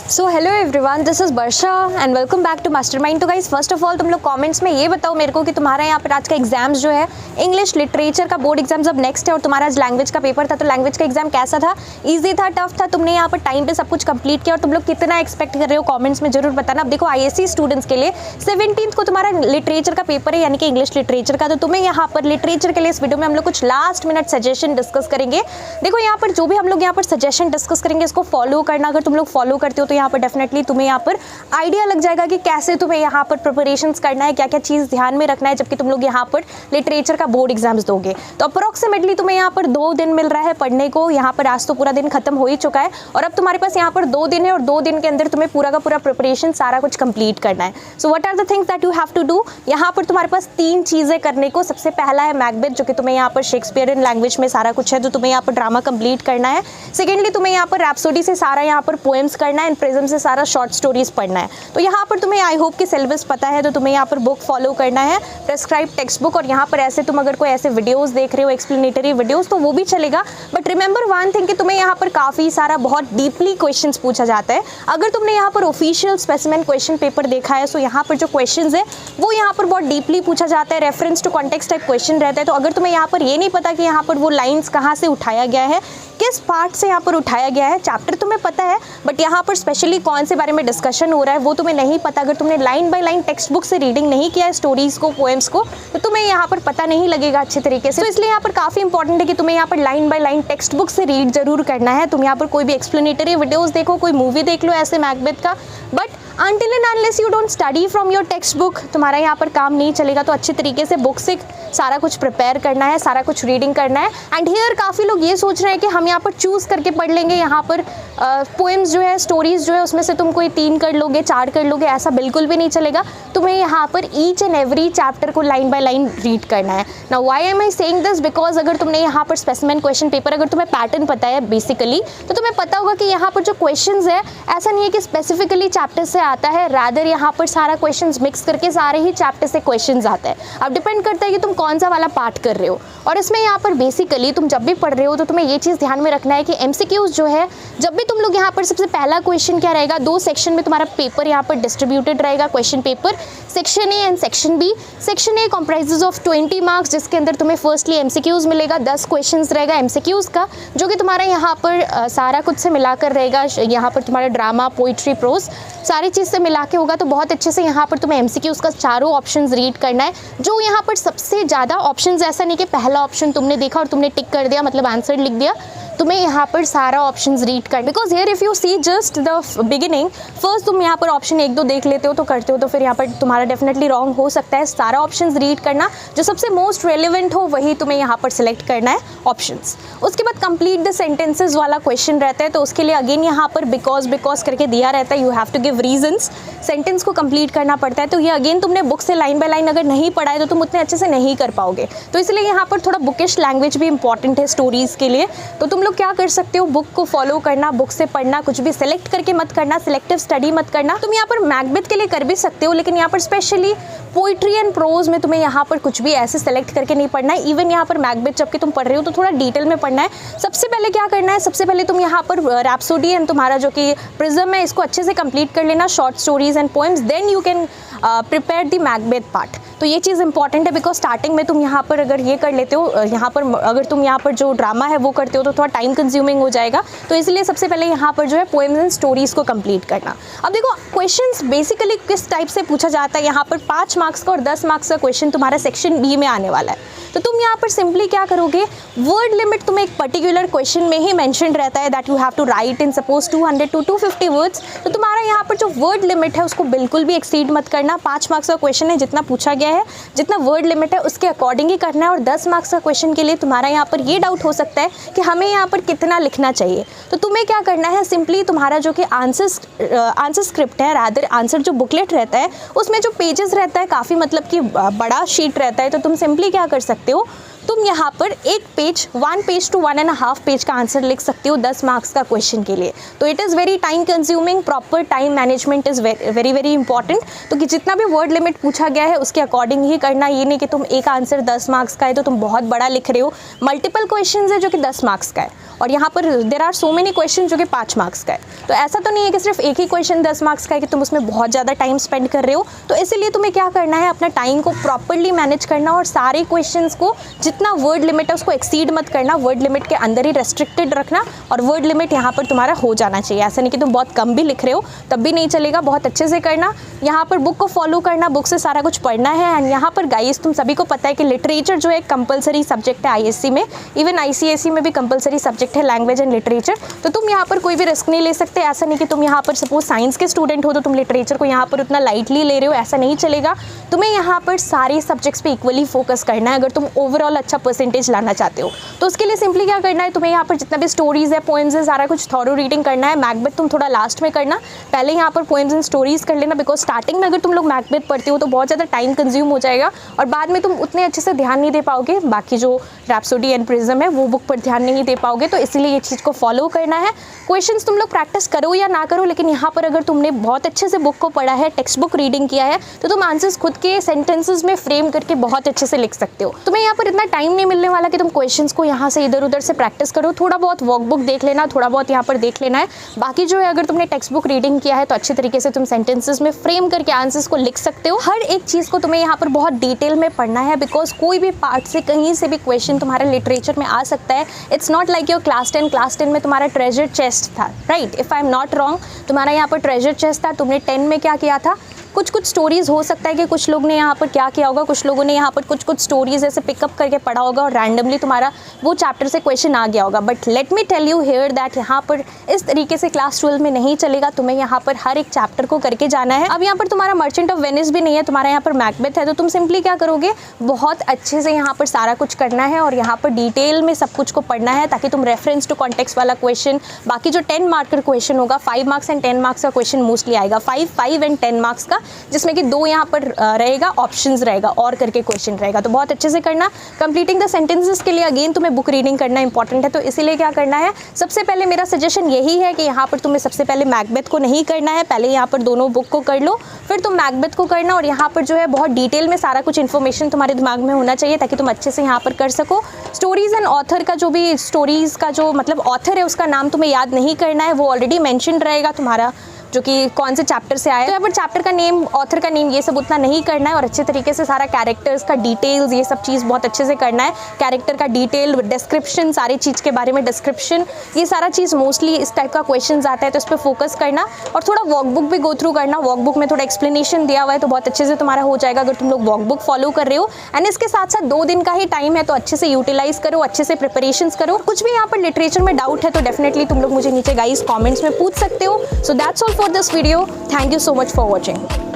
So hello everyone, this is Varsha and welcome back to Mastermind. तो guys, first of all तुम लोग comments में ये बताओ मेरे को कि तुम्हारा यहाँ पर आज का एग्जाम्स जो है इंग्लिश लिटरेचर का बोर्ड एग्जाम्स अब नेक्स्ट है और तुम्हारा आज लैंग्वेज का पेपर था, तो लैंग्वेज का एग्जाम कैसा था? ईजी था, टफ था? तुमने यहाँ पर टाइम पे सब कुछ कंप्लीट किया और तुम लोग कितना एक्सपेक्ट कर रहे हो कॉमेंट्स में जरूर बताना। अब देखो, ISC स्टूडेंट्स के लिए 17 को तुम्हारा लिटरेचर का पेपर है, यानी कि इंग्लिश लिटरेचर का। तो तुम्हें यहाँ पर लिटरेचर के लिए इस वीडियो में हम लोग कुछ लास्ट मिनट सजेशन डिस्कस करेंगे। देखो, यहाँ पर जो भी हम लोग यहाँ पर सजेशन डिस्कस करेंगे इसको फॉलो करना। अगर तुम लोग फॉलो करते हो तो यहाँ पर डेफिनेटली तुम्हें यहाँ पर आइडिया लग जाएगा कि कैसे तुम्हें यहाँ पर प्रिपरेशंस करना है, क्या क्या चीज़ ध्यान में रखना है जबकि तुम लोग यहाँ पर लिटरेचर का बोर्ड एग्जाम्स दोगे। तो अप्रोक्सीमेटली तुम्हें यहाँ पर 2 दिन मिल रहा है पढ़ने को। यहाँ पर आज तो पूरा दिन खत्म हो ही चुका है और अब तुम्हारे पास यहाँ पर 2 दिन है और 2 दिन के अंदर तुम्हें पूरा का पूरा प्रिपरेशन सारा कुछ कंप्लीट करना है। So what are the things that you have to do? यहाँ पर तुम्हारे पास 3 चीज़ें करने को। सबसे पहला है मैकबेथ, जो कि तुम्हें यहाँ पर शेक्सपियरियन लैंग्वेज में सारा कुछ है, तो तुम्हें यहाँ पर ड्रामा कंप्लीट करना है। सेकेंडली, तुम्हें यहाँ पर रैप्सोडी से सारा यहाँ पर पोएम्स करना है एंड प्रिज्म से सारा शॉर्ट स्टोरीज पढ़ना है। तो यहाँ पर तुम्हें आई होप कि सिलेबस पता है, तो तुम्हें यहाँ पर बुक फॉलो करना है, प्रेस्क्राइब टेक्स्ट बुक। और यहाँ पर ऐसे तुम अगर कोई ऐसे वीडियोस देख रहे हो एक्सप्लेनेटरी वीडियोस तो वो भी चलेगा, बट रिमेंबर वन थिंग कि तुम्हें यहाँ पर काफ़ी सारा बहुत डीपली क्वेश्चंस पूछा जाता है। अगर तुमने यहाँ पर ऑफिशियल स्पेसिमेन क्वेश्चन पेपर देखा है तो यहाँ पर जो क्वेश्चंस है वो यहाँ पर बहुत डीपली पूछा जाता है, reference to context type question रहता है। तो अगर तुम्हें यहाँ पर ये नहीं पता कि यहाँ पर वो लाइन्स कहाँ से उठाया गया है, किस पार्ट से यहाँ पर उठाया गया है, चैप्टर तुम्हें पता है बट यहाँ पर स्पेशली कौन से बारे में डिस्कशन हो रहा है वो तुम्हें नहीं पता। अगर तुमने line by line text book से रीडिंग नहीं किया है स्टोरीज को, पोएम्स को, तो तुम्हें यहाँ पर पता नहीं लगेगा अच्छे तरीके से। तो इसलिए यहाँ पर काफ़ी इंपॉर्टेंट है कि तुम्हें यहाँ पर line by line text book से रीड जरूर करना है। तुम यहाँ पर कोई भी एक्सप्लेनेटरी वीडियोज़ देखो, कोई मूवी देख लो ऐसे मैकबेथ का, but until and unless you don't study from your text book तुम्हारा यहाँ पर काम नहीं चलेगा। तो अच्छे तरीके से बुक से सारा कुछ प्रिपेयर करना है, सारा कुछ रीडिंग करना है। एंड हियर काफ़ी लोग ये सोच रहे हैं कि हम यहाँ पर चूज़ करके पढ़ लेंगे, यहाँ पर पोएम्स जो है, स्टोरीज़ जो है, उसमें से तुम कोई 3 कर लोगे, 4 कर लोगे, ऐसा बिल्कुल भी नहीं चलेगा। तुम्हें यहाँ पर ईच एंड एवरी चैप्टर को लाइन बाय लाइन रीड करना है। Now why am I saying this? Because अगर तुमने यहाँ पर स्पेसिमेन क्वेश्चन पेपर, अगर तुम्हें पैटर्न पता है बेसिकली, तो तुम्हें पता होगा कि यहाँ पर जो क्वेश्चंस है ऐसा नहीं है कि स्पेसिफिकली चैप्टर से आता है, रादर यहाँ पर सारा क्वेश्चंस मिक्स करके सारे ही चैप्टर से क्वेश्चंस आता है। अब डिपेंड करता है कि तुम कौन सा वाला पार्ट कर रहे हो। और इसमें यहाँ पर बेसिकली तुम जब भी पढ़ रहे हो तो तुम्हें ये चीज़ ध्यान में रखना है कि MCQs जो है, जब भी तुम लोग यहाँ पर सबसे पहला क्वेश्चन क्या रहेगा, 2 सेक्शन में तुम्हारा पेपर यहाँ पर डिस्ट्रीब्यूटेड रहेगा, question paper, section A and section B. Section A comprises of 20 marks, जिसके अंदर तुम्हें फर्स्टली MCQs मिलेगा, 10 क्वेश्चन रहेगा MCQs का, जो कि तुम्हारा यहाँ पर सारा कुछ से मिलाकर रहेगा। यहाँ पर तुम्हारा ड्रामा, पोइट्री, प्रोज सारी चीज़ से मिला के होगा। तो बहुत अच्छे से यहाँ पर तुम्हें MCQs का चारों ऑप्शंस रीड करना है। जो यहाँ पर सबसे ज़्यादा ऑप्शंस, ऐसा नहीं कि पहला ऑप्शन तुमने देखा और तुमने टिक कर दिया, मतलब आंसर लिख दिया, तुम्हें यहाँ पर सारा ऑप्शंस रीड करना। Because here if you see just the beginning, first तुम यहाँ पर ऑप्शन 1-2 देख लेते हो तो करते हो, तो फिर यहाँ पर तुम्हारा डेफिनेटली रॉन्ग हो सकता है। सारा ऑप्शंस रीड करना, जो सबसे मोस्ट रेलिवेंट हो वही तुम्हें यहाँ पर सिलेक्ट करना है ऑप्शंस। उसके बाद कंप्लीट द सेंटेंसेज वाला क्वेश्चन रहता है, तो उसके लिए अगेन यहाँ पर बिकॉज करके दिया रहता है, you have to give reasons. Sentence को कंप्लीट करना पड़ता है। तो ये अगेन तुमने बुक से लाइन बाय लाइन अगर नहीं पढ़ा है तो तुम उतने अच्छे से नहीं कर पाओगे। तो इसलिए यहाँ पर थोड़ा बुकिश लैंग्वेज भी इंपॉर्टेंट है स्टोरीज़ के लिए। तो तुम लोग क्या कर सकते हो, बुक को फॉलो करना, बुक से पढ़ना, कुछ भी सिलेक्ट करके मत करना, सिलेक्टिव स्टडी मत करना। तुम यहाँ पर मैकबेथ के लिए कर भी सकते हो, लेकिन यहाँ पर स्पेशली पोइट्री एंड प्रोज में तुम्हें यहाँ पर कुछ भी ऐसे सेलेक्ट करके नहीं पढ़ना है। इवन यहाँ पर मैकबेथ जबकि तुम पढ़ रहे हो तो थोड़ा डिटेल में पढ़ना है। सबसे पहले क्या करना है, सबसे पहले तुम यहाँ पर रैप्सोडी एंड तुम्हारा जो कि प्रिज्म है इसको अच्छे से कंप्लीट कर लेना, short stories and poems, then you can prepare the Macbeth part. तो ये चीज़ इंपॉर्टेंट है बिकॉज स्टार्टिंग में तुम यहाँ पर अगर ये कर लेते हो, यहाँ पर अगर तुम यहाँ पर जो ड्रामा है वो करते हो तो थोड़ा टाइम कंज्यूमिंग हो जाएगा। तो इसलिए सबसे पहले यहाँ पर जो है पोएम्स एंड स्टोरीज़ को कंप्लीट करना। अब देखो, क्वेश्चंस बेसिकली किस टाइप से पूछा जाता है। यहाँ पर 5 मार्क्स का और 10 मार्क्स का क्वेश्चन तुम्हारा सेक्शन बी में आने वाला है। तो तुम यहाँ पर सिंपली क्या करोगे, वर्ड लिमिट तुम्हें एक पर्टिकुलर क्वेश्चन में ही मेंशन रहता है that you have to write in suppose 200 to 250 words. तो तुम्हारा यहाँ पर जो वर्ड लिमिट है उसको बिल्कुल भी एक्सीड मत करना। 5 मार्क्स का क्वेश्चन है, जितना पूछा गया है, जितना वर्ड लिमिट है उसके अकॉर्डिंग ही करना है। और 10 मार्क्स का क्वेश्चन के लिए तुम्हारा यहाँ पर ये डाउट हो सकता है कि हमें यहाँ पर कितना लिखना चाहिए। तो तुम्हें क्या करना है, सिंपली तुम्हारा जो कि आंसर स्क्रिप्ट है, रादर आंसर जो बुकलेट रहता है उसमें जो पेजेस रहता है काफ़ी मतलब कि बड़ा शीट रहता है। तो तुम सिंपली क्या कर सकते हो, तुम यहाँ पर एक पेज 1 पेज to 1.5 पेज का आंसर लिख सकते हो 10 मार्क्स का क्वेश्चन के लिए। तो it is very time consuming, proper time management is very very important. तो कि जितना भी वर्ड लिमिट पूछा गया है उसके अकॉर्डिंग ही करना, ये नहीं कि तुम एक आंसर 10 मार्क्स का है तो तुम बहुत बड़ा लिख रहे हो। मल्टीपल क्वेश्चन है जो कि 10 मार्क्स का है, और यहाँ पर there are so many question जो कि 5 मार्क्स का है। तो ऐसा तो नहीं है कि सिर्फ एक ही क्वेश्चन 10 मार्क्स का है कि तुम उसमें बहुत ज़्यादा टाइम स्पेंड कर रहे हो। तो इसीलिए तुम्हें क्या करना है, अपना टाइम को प्रॉपरली मैनेज करना और सारे क्वेश्चंस को जितना वर्ड लिमिट है उसको एक्सीड मत करना, वर्ड लिमिट के अंदर ही रेस्ट्रिक्टेड रखना, और वर्ड लिमिट यहाँ पर तुम्हारा हो जाना चाहिए। ऐसा नहीं कि तुम बहुत कम भी लिख रहे हो तब भी नहीं चलेगा, बहुत अच्छे से करना। यहाँ पर बुक को फॉलो करना, बुक से सारा कुछ पढ़ना है। एंड यहाँ पर गाइस तुम सभी को पता है कि लिटरेचर जो है कंपलसरी सब्जेक्ट है ISC में, इवन ICSE में भी कंपलसरी सब्जेक्ट है लैंग्वेज एंड लिटरेचर। तो तुम यहाँ पर कोई भी रिस्क नहीं ले सकते। ऐसा नहीं कि तुम यहाँ पर सपोज साइंस के स्टूडेंट हो तो तुम लिटरेचर को यहाँ पर उतना लाइटली ले रहे हो, ऐसा नहीं चलेगा। तुम्हें यहाँ पर सारे सब्जेक्ट्स पे इक्वली फोकस करना है अगर तुम ओवरऑल अच्छा परसेंटेज लाना चाहते हो। तो उसके लिए सिंपली क्या करना है, तुम्हें यहाँ पर जितना भी स्टोरीज है, पोएम्स है, सारा कुछ थॉरो रीडिंग करना है। मैकबेथ तुम थोड़ा लास्ट में करना, पहले यहाँ पर पोएम्स एंड स्टोरीज कर लेना, बिकॉज स्टार्टिंग में अगर तुम लोग मैकबेथ पढ़ते हो तो बहुत ज़्यादा टाइम कंज्यूम हो जाएगा और बाद में तुम उतने अच्छे से ध्यान नहीं दे पाओगे। बाकी जो रैप्सोडी एंड प्रिज्म है वो बुक पर ध्यान नहीं दे पाओगे। तो इसीलिए ये चीज़ को फॉलो करना है। क्वेश्चंस तुम लोग प्रैक्टिस करो या ना करो, लेकिन यहाँ पर अगर तुमने बहुत अच्छे से बुक को पढ़ा है, टेक्स्ट बुक रीडिंग किया है, तो तुम आंसर्स खुद के सेंटेंसेस में फ्रेम करके बहुत अच्छे से लिख सकते हो। तुम्हें यहाँ पर इतना टाइम नहीं मिलने वाला कि तुम क्वेश्चंस को यहाँ से इधर उधर से प्रैक्टिस करो। थोड़ा बहुत वर्कबुक देख लेना, थोड़ा बहुत यहाँ पर देख लेना है। बाकी जो है अगर तुमने टेक्स्ट बुक रीडिंग किया है तो अच्छे तरीके से तुम सेंटेंसेस में फ्रेम करके आंसर्स को लिख सकते हो। हर एक चीज़ को तुम्हें यहाँ पर बहुत डिटेल में पढ़ना है, बिकॉज कोई भी पार्ट से कहीं से भी क्वेश्चन तुम्हारे लिटरेचर में आ सकता है। It's not like your class 10 में तुम्हारा ट्रेजर चेस्ट था, right? If I am not wrong, तुम्हारा यहाँ पर ट्रेजर चेस्ट था। तुमने 10 में क्या किया था, कुछ स्टोरीज़ हो सकता है कि कुछ लोग ने यहाँ पर क्या किया होगा, कुछ लोगों ने यहाँ पर कुछ स्टोरीज़ ऐसे पिकअप करके पढ़ा होगा और रैंडमली तुम्हारा वो चैप्टर से क्वेश्चन आ गया होगा। But let me tell you here that यहाँ पर इस तरीके से क्लास 12 में नहीं चलेगा। तुम्हें यहाँ पर हर एक चैप्टर को करके जाना है। अब यहाँ पर तुम्हारा मर्चेंट ऑफ वेनिस भी नहीं है, तुम्हारा यहाँ पर मैकबेथ है, तो तुम सिंपली क्या करोगे, बहुत अच्छे से यहाँ पर सारा कुछ करना है और यहाँ पर डिटेल में सब कुछ को पढ़ना है, ताकि तुम रेफरेंस टू कॉन्टेक्स्ट वाला क्वेश्चन, बाकी जो 10 मार्कर क्वेश्चन होगा, 5 मार्क्स एंड 10 मार्क्स का क्वेश्चन मोस्टली आएगा, 5 एंड 10 मार्क्स का, जिसमें कि 2 यहाँ पर रहेगा ऑप्शंस रहेगा और करके क्वेश्चन रहेगा। तो बहुत अच्छे से करना। कंप्लीटिंग द सेंटेंसेस के लिए अगेन तुम्हें बुक रीडिंग करना इंपॉर्टेंट है। तो इसीलिए क्या करना है, सबसे पहले मेरा सजेशन यही है कि यहाँ पर तुम्हें सबसे पहले मैकबेथ को नहीं करना है, पहले यहाँ पर दोनों बुक को कर लो, फिर तुम मैकबेथ को करना। और यहाँ पर जो है बहुत डिटेल में सारा कुछ इन्फॉर्मेशन तुम्हारे दिमाग में होना चाहिए ताकि तुम अच्छे से यहाँ पर कर सको। स्टोरीज एंड ऑथर का जो भी स्टोरीज का जो मतलब ऑथर है उसका नाम तुम्हें याद नहीं करना है, वो ऑलरेडी मेंशन रहेगा तुम्हारा जो कि कौन से चैप्टर से आया है। तो यहाँ पर चैप्टर का नेम, ऑथर का नेम, ये सब उतना नहीं करना है और अच्छे तरीके से सारा कैरेक्टर्स का डिटेल्स, ये सब चीज़ बहुत अच्छे से करना है। कैरेक्टर का डिटेल, डिस्क्रिप्शन, सारी चीज़ के बारे में डिस्क्रिप्शन, ये सारा चीज़ मोस्टली इस टाइप का क्वेश्चन आता है तो इस पर फोकस करना। और थोड़ा वर्कबुक भी गो थ्रू करना, वर्कबुक में थोड़ा एक्सप्लेनेशन दिया हुआ है तो बहुत अच्छे से तुम्हारा हो जाएगा अगर तुम लोग वर्कबुक फॉलो कर रहे हो। एंड इसके साथ साथ 2 दिन का ही टाइम है तो अच्छे से यूटिलाइज करो, अच्छे से प्रिपरेशंस करो। कुछ भी यहाँ पर लिटरेचर में डाउट है तो डेफिनेटली तुम लोग मुझे नीचे गाइस कॉमेंट्स में पूछ सकते हो। So that's all for this video. Thank you so much for watching.